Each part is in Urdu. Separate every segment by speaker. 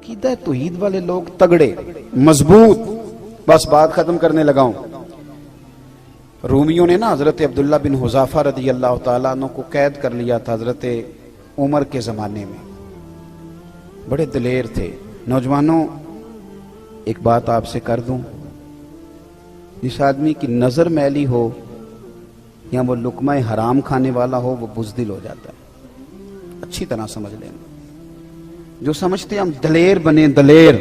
Speaker 1: عقیدہ توحید والے لوگ تگڑے مضبوط. بس بات ختم کرنے لگا ہوں. رومیوں نے نا حضرت عبداللہ بن حذافہ رضی اللہ تعالیٰ عنہ کو قید کر لیا تھا حضرت عمر کے زمانے میں. بڑے دلیر تھے. نوجوانوں ایک بات آپ سے کر دوں, جس آدمی کی نظر میلی ہو یا وہ لقمہ حرام کھانے والا ہو وہ بزدل ہو جاتا ہے. اچھی طرح سمجھ لیں. جو سمجھتے ہیں ہم دلیر بنے, دلیر,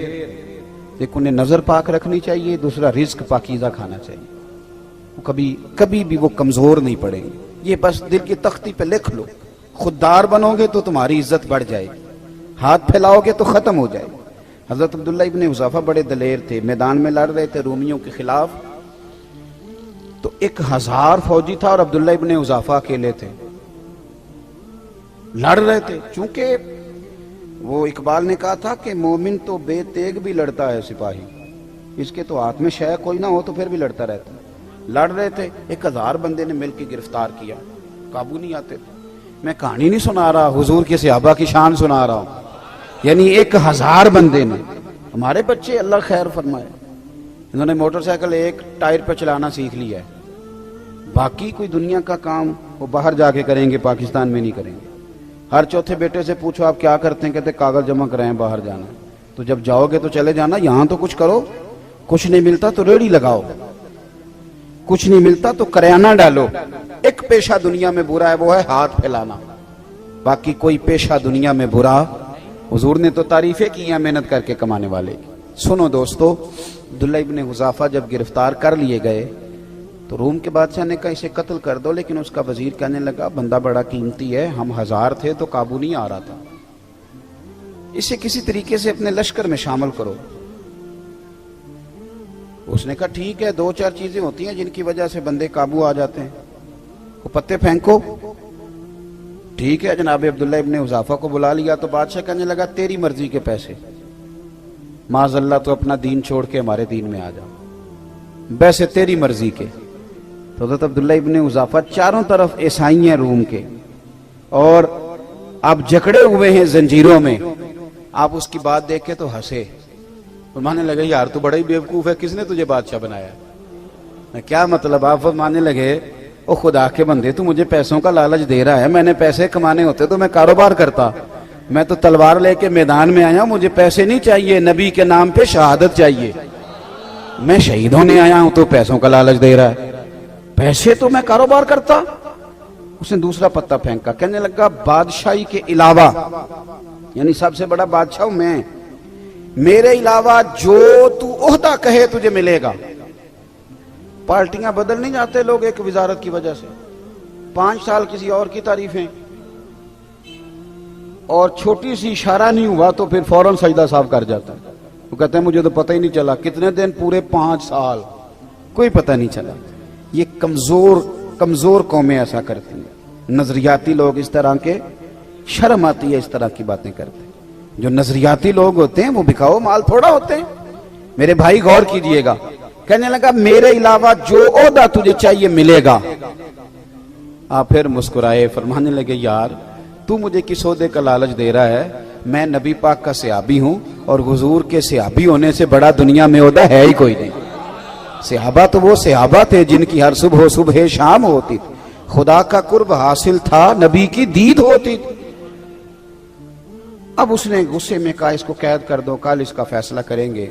Speaker 1: ایک انہیں نظر پاک رکھنی چاہیے, دوسرا رزق پاکیزہ کھانا چاہیے. کبھی بھی وہ کمزور نہیں پڑیں گے. یہ بس دل کی تختی پہ لکھ لو. خوددار بنو گے تو تمہاری عزت بڑھ جائے گی, ہاتھ پھیلاؤ گے تو ختم ہو جائے گی. حضرت عبداللہ ابن حذافہ بڑے دلیر تھے, میدان میں لڑ رہے تھے رومیوں کے خلاف. تو 1000 فوجی تھا اور عبداللہ ابن حذافہ اکیلے تھے, لڑ رہے تھے. چونکہ وہ اقبال نے کہا تھا کہ مومن تو بے تیگ بھی لڑتا ہے سپاہی, اس کے تو ہاتھ میں شے کوئی نہ ہو تو پھر بھی لڑتا رہتا. لڑ رہے تھے, 1000 بندے نے مل کے گرفتار کیا, قابو نہیں آتے تھے. میں کہانی نہیں سنا رہا, حضور کے صحابہ کی شان سنا رہا ہوں. یعنی 1000 بندے نے. ہمارے بچے اللہ خیر فرمائے, انہوں نے موٹر سائیکل ایک ٹائر پہ چلانا سیکھ لیا ہے. باقی کوئی دنیا کا کام وہ باہر جا کے کریں گے, پاکستان میں نہیں کریں گے. ہر چوتھے بیٹے سے پوچھو آپ کیا کرتے ہیں, کہتے کاغذ جمع کرائیں باہر جانا. تو جب جاؤ گے تو چلے جانا, یہاں تو کچھ کرو. کچھ نہیں ملتا تو ریڑھی لگاؤ, کچھ نہیں ملتا تو کریانہ ڈالو. ایک پیشہ دنیا میں برا ہے, وہ ہے ہاتھ پھیلانا. باقی کوئی پیشہ دنیا میں برا, حضور نے تو تعریفیں کی ہیں محنت کر کے کمانے والے. سنو دوستو, عبداللہ ابن حذافہ جب گرفتار کر لیے گئے تو روم کے بادشاہ نے کہا اسے قتل کر دو, لیکن اس کا وزیر کہنے لگا بندہ بڑا قیمتی ہے, ہم 1000 تھے تو قابو نہیں آ رہا تھا, اسے کسی طریقے سے اپنے لشکر میں شامل کرو. اس نے کہا ٹھیک ہے, 2-4 چیزیں ہوتی ہیں جن کی وجہ سے بندے قابو آ جاتے ہیں. وہ پتے پھینکو. ٹھیک ہے, جناب عبداللہ ابن حذافہ کو بلا لیا تو بادشاہ کہنے لگا تیری مرضی کے پیسے, معاذ اللہ تو اپنا دین چھوڑ کے ہمارے دین میں آ جا, ویسے تیری مرضی کے. تو حضرت عبداللہ ابن حذافہ چاروں طرف عیسائی ہیں روم کے, اور آپ جکڑے ہوئے ہیں زنجیروں میں. آپ اس کی بات دیکھ کے تو ہنسے, فرمانے لگے یار تو بڑا ہی بیوقوف ہے, کس نے تجھے بادشاہ بنایا؟ کیا مطلب؟ آپ فرمانے لگے او خدا کے بندے, تو مجھے پیسوں کا لالچ دے رہا ہے, میں نے پیسے کمانے ہوتے تو میں کاروبار کرتا, میں تو تلوار لے کے میدان میں آیا ہوں, مجھے پیسے نہیں چاہیے, نبی کے نام پہ شہادت چاہیے. میں شہید ہونے آیا ہوں تو پیسوں کا لالچ دے رہا ہے, پیسے تو میں کاروبار کرتا. اس نے دوسرا پتہ پھینکا, کہنے لگا بادشاہی کے علاوہ, یعنی سب سے بڑا بادشاہ ہوں میں, میرے علاوہ جو تو عہدہ کہے تجھے ملے گا. پارٹیاں بدل نہیں جاتے لوگ ایک وزارت کی وجہ سے, 5 سال کسی اور کی تعریفیں, اور چھوٹی سی اشارہ نہیں ہوا تو پھر فوراً سجدہ صاف کر جاتا ہے. وہ کہتے ہیں مجھے تو پتہ ہی نہیں چلا, کتنے دن پورے 5 سال کوئی پتہ نہیں چلا. یہ کمزور قومیں ایسا کرتی ہیں. نظریاتی لوگ اس طرح کے, شرم آتی ہے اس طرح کی باتیں کرتے ہیں. جو نظریاتی لوگ ہوتے ہیں وہ بکاؤ مال تھوڑا ہوتے ہیں. میرے بھائی غور کیجئے گا, کہنے لگا میرے علاوہ جو عہدہ تجھے چاہیے ملے گا. آپ پھر مسکرائے, فرمانے لگے یار تو مجھے کس عہدے کا لالچ دے رہا ہے, میں نبی پاک کا صحابی ہوں, اور حضور کے صحابی ہونے سے بڑا دنیا میں عہدہ ہے ہی کوئی نہیں. صحابہ تو وہ صحابہ تھے جن کی ہر صبح شام ہوتی تھی, خدا کا قرب حاصل تھا, نبی کی دید ہوتی تھی. اب اس نے غصے میں کہا اس کو قید کر دو, کل اس کا فیصلہ کریں گے.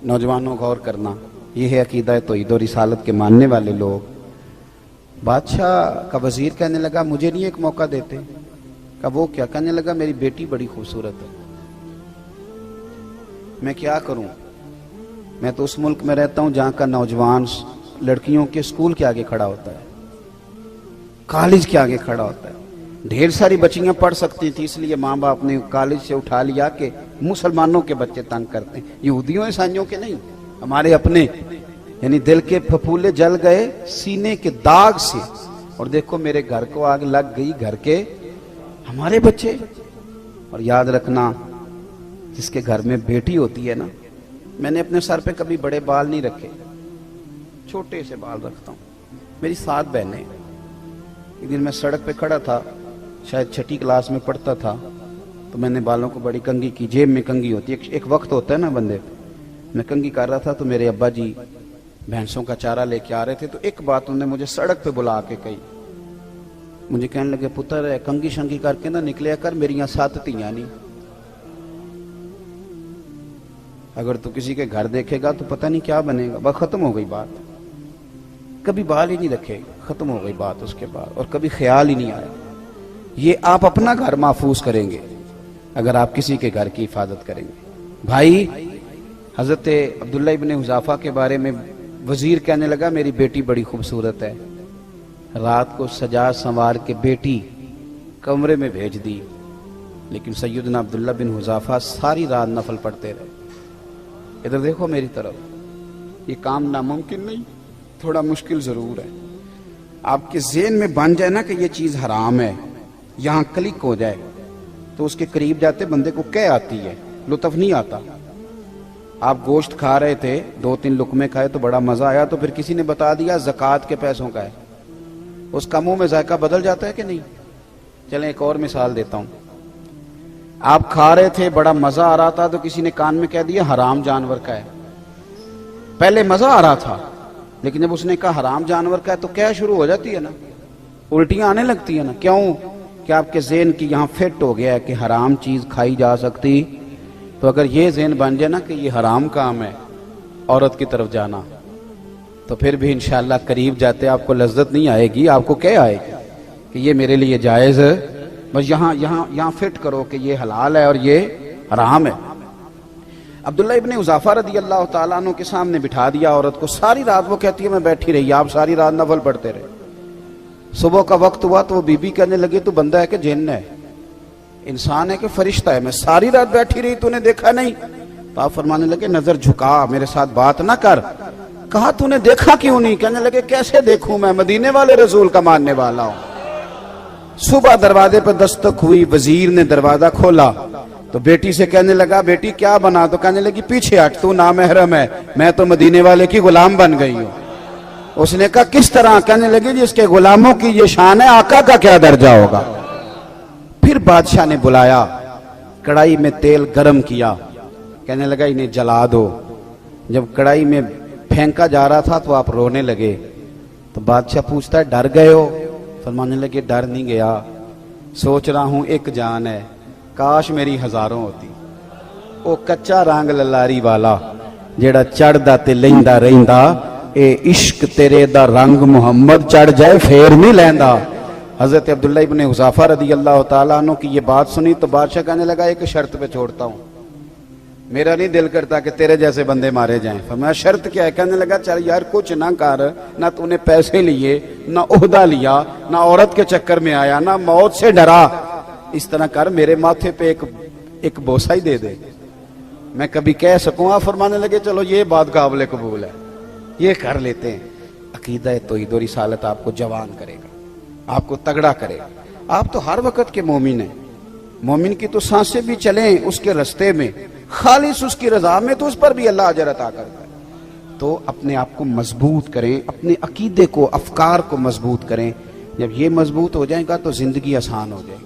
Speaker 1: نوجوانوں غور کرنا, یہ ہے عقیدہ توحید و رسالت کے ماننے والے لوگ. بادشاہ کا وزیر کہنے لگا مجھے نہیں ایک موقع دیتے؟ کہا وہ کیا؟ کہنے لگا میری بیٹی بڑی خوبصورت ہے, میں کیا کروں, میں تو اس ملک میں رہتا ہوں جہاں کا نوجوان لڑکیوں کے اسکول کے آگے کھڑا ہوتا ہے, کالج کے آگے کھڑا ہوتا ہے. ڈھیر ساری بچیاں پڑھ سکتی تھی, اس لیے ماں باپ نے کالج سے اٹھا لیا کہ مسلمانوں کے بچے تنگ کرتے ہیں, یہودیوں عیسائیوں کے نہیں, ہمارے اپنے. یعنی دل کے پھپھولے جل گئے سینے کے داغ سے, اور دیکھو میرے گھر کو آگ لگ گئی, گھر کے ہمارے بچے. اور یاد رکھنا جس کے گھر میں بیٹی ہوتی ہے نا, میں نے اپنے سر پہ کبھی بڑے بال نہیں رکھے, چھوٹے سے بال رکھتا ہوں. میری 7 بہنیں. ایک دن میں سڑک پہ کھڑا تھا, شاید 6ٹھی کلاس میں پڑھتا تھا, تو میں نے بالوں کو بڑی کنگھی کی, جیب میں کنگھی ہوتی ہے, ایک وقت ہوتا ہے نا بندے پہ. میں کنگھی کر رہا تھا تو میرے ابا جی بھینسوں کا چارہ لے کے آ رہے تھے, تو ایک بات انہوں نے مجھے سڑک پہ بلا کے کہی. مجھے کہنے لگے, پتر کنگھی شنگھی کر کے نہ نکلیا کر, میری یہاں 7 تیاں نہیں. اگر تو کسی کے گھر دیکھے گا تو پتہ نہیں کیا بنے گا. بس ختم ہو گئی بات, کبھی بال ہی نہیں رکھے, ختم ہو گئی بات اس کے بعد, اور کبھی خیال ہی نہیں آیا. یہ آپ اپنا گھر محفوظ کریں گے اگر آپ کسی کے گھر کی حفاظت کریں گے. بھائی, حضرت عبداللہ ابن حذافہ کے بارے میں وزیر کہنے لگا, میری بیٹی بڑی خوبصورت ہے. رات کو سجا سنوار کے بیٹی کمرے میں بھیج دی, لیکن سیدنا عبداللہ بن حذافہ ساری رات نفل پڑھتے رہے. ادھر دیکھو میری طرف, یہ کام ناممکن نہیں, تھوڑا مشکل ضرور ہے. آپ کے ذہن میں بن جائے نا کہ یہ چیز حرام ہے, یہاں کلک ہو جائے, تو اس کے قریب جاتے بندے کو کہہ آتی ہے, لطف نہیں آتا. آپ گوشت کھا رہے تھے, 2-3 لقمے کھائے تو بڑا مزہ آیا, تو پھر کسی نے بتا دیا زکوٰۃ کے پیسوں کا ہے, اس کا منہ میں ذائقہ بدل جاتا ہے کہ نہیں؟ چلیں ایک اور مثال دیتا ہوں. آپ کھا رہے تھے, بڑا مزہ آ رہا تھا, تو کسی نے کان میں کہہ دیا حرام جانور کا ہے. پہلے مزہ آ رہا تھا, لیکن جب اس نے کہا حرام جانور کا ہے تو کیا شروع ہو جاتی ہے نا, الٹیاں آنے لگتی ہیں نا. کیوں؟ کہ آپ کے ذہن کی یہاں فٹ ہو گیا ہے کہ حرام چیز کھائی جا سکتی. تو اگر یہ ذہن بن جائے نا کہ یہ حرام کام ہے عورت کی طرف جانا, تو پھر بھی انشاءاللہ قریب جاتے آپ کو لذت نہیں آئے گی, آپ کو کیا آئے گی کہ یہ میرے لیے جائز ہے. بس یہاں فٹ کرو کہ یہ حلال ہے اور یہ حرام ہے. عبداللہ ابن حذافہ رضی اللہ تعالیٰ عنہ کے سامنے بٹھا دیا عورت کو. ساری رات وہ کہتی ہے میں بیٹھی رہی, آپ ساری رات نفل پڑھتے رہے. صبح کا وقت ہوا تو وہ بی بی کہنے لگی تو بندہ ہے کہ جن ہے, انسان ہے کہ فرشتہ ہے, میں ساری رات بیٹھی رہی تو نے دیکھا نہیں؟ تو آپ فرمانے لگے نظر جھکا, میرے ساتھ بات نہ کر. کہا تو نے دیکھا کیوں نہیں؟ کہنے لگے کیسے دیکھوں, میں مدینے والے رسول کا ماننے والا ہوں. صبح دروازے پر دستک ہوئی, وزیر نے دروازہ کھولا تو بیٹی سے کہنے لگا بیٹی کیا بنا؟ تو کہنے لگی پیچھے ہٹ, تو نامحرم ہے, میں تو مدینے والے کی غلام بن گئی ہوں. اس نے کہا کس طرح؟ کہنے لگی جس کے غلاموں کی یہ شان ہے, آقا کا کیا درجہ ہوگا. پھر بادشاہ نے بلایا, کڑائی میں تیل گرم کیا, کہنے لگا انہیں جلا دو. جب کڑائی میں پھینکا جا رہا تھا تو آپ رونے لگے. تو بادشاہ پوچھتا ہے ڈر گئے ہو؟ فرمانے لگے ڈر نہیں گیا, سوچ رہا ہوں ایک جان ہے, کاش میری ہزاروں ہوتی. او کچا رنگ للاری والا جیڑا چڑھدا تے لیندا رہندا, اے عشق تیرے دا رنگ محمد چڑھ جائے پھر نہیں لیندا. حضرت عبداللہ ابن حذافہ رضی اللہ تعالیٰ عنہ کی یہ بات سنی تو بادشاہ کہنے لگا ایک شرط پہ چھوڑتا ہوں, میرا نہیں دل کرتا کہ تیرے جیسے بندے مارے جائیں. فرمایا شرط کیا ہے؟ کہنے لگا چل یار کچھ نہ کر, نہ تو نے پیسے لیے, نہ عہدہ لیا, نہ عورت کے چکر میں آیا, نہ موت سے ڈرا. اس طرح کر میرے ماتھے پہ ایک بوسہ ہی دے دے, میں کبھی کہہ سکوں. آپ فرمانے لگے چلو یہ بات قابل قبول ہے, یہ کر لیتے ہیں. عقیدہ توحید و رسالت آپ کو جوان کرے گا, آپ کو تگڑا کرے گا. آپ تو ہر وقت کے مومن ہیں, مومن کی تو سانسیں بھی چلیں اس کے رستے میں, خالص اس کی رضا میں, تو اس پر بھی اللہ اجر عطا کرتا ہے. تو اپنے آپ کو مضبوط کریں, اپنے عقیدے کو, افکار کو مضبوط کریں. جب یہ مضبوط ہو جائے گا تو زندگی آسان ہو جائے گی,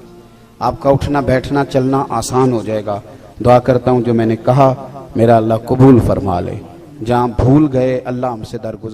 Speaker 1: آپ کا اٹھنا بیٹھنا چلنا آسان ہو جائے گا. دعا کرتا ہوں جو میں نے کہا میرا اللہ قبول فرما لے. جہاں بھول گئے اللہ ہم سے درگزر